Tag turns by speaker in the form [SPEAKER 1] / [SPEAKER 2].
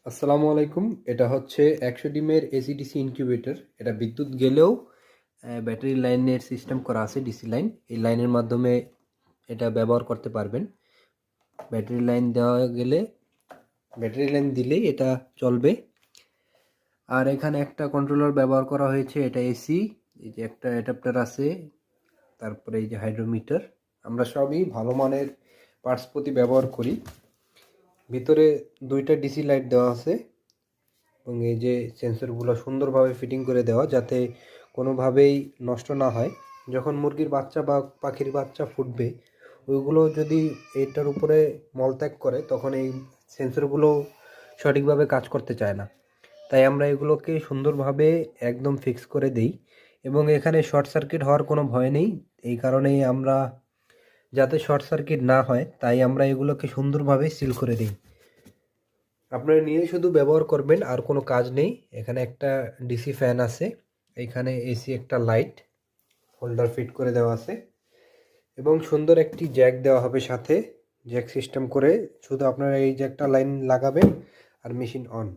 [SPEAKER 1] আসসালামু আলাইকুম। এটা হচ্ছে 100 ডিমের এসিডিসি ইনকিউবেটর। এটা বিদ্যুৎ গেলেও ব্যাটারি লাইনের সিস্টেম করা আছে, ডিসি লাইন। এই লাইনের মাধ্যমে এটা ব্যবহার করতে পারবেন। ব্যাটারি লাইন দেওয়া গেলে ব্যাটারি লাইন দিলেই এটা চলবে। আর এখানে একটা কন্ট্রোলার ব্যবহার করা হয়েছে, এটা এসি। এই যে একটা অ্যাডাপ্টার আছে, তারপরে এই যে হাইড্রোমিটার। আমরা সবই ভালো মানের পার্টস প্রতি ব্যবহার করি। ভিতরে দুইটা ডিসি লাইট দেওয়া আছে এবং এই যে সেন্সরগুলো সুন্দরভাবে ফিটিং করে দেওয়া, যাতে কোনোভাবেই নষ্ট না হয়। যখন মুরগির বাচ্চা বা পাখির বাচ্চা ফুটবে, ওইগুলো যদি এটার উপরে মলত্যাগ করে, তখন এই সেন্সরগুলো সঠিকভাবে কাজ করতে চায় না। তাই আমরা এগুলোকে সুন্দরভাবে একদম ফিক্স করে দিই এবং এখানে শর্ট সার্কিট হওয়ার কোনো ভয় নেই। এই কারণেই আমরা, যাতে শর্ট সার্কিট না হয়, তাই আমরা এগুলোকে সুন্দরভাবে সিল করে দিই। আপনারা নিয়ে শুধু ব্যবহার করবেন, আর কোনো কাজ নেই। এখানে একটা ডিসি ফ্যান আছে, এখানে এসি একটা লাইট হোল্ডার ফিট করে দেওয়া আছে এবং সুন্দর একটি জ্যাক দেওয়া হবে সাথে, জ্যাক সিস্টেম করে। শুধু আপনারা এই জ্যাকটা লাইন লাগাবেন আর মেশিন অন।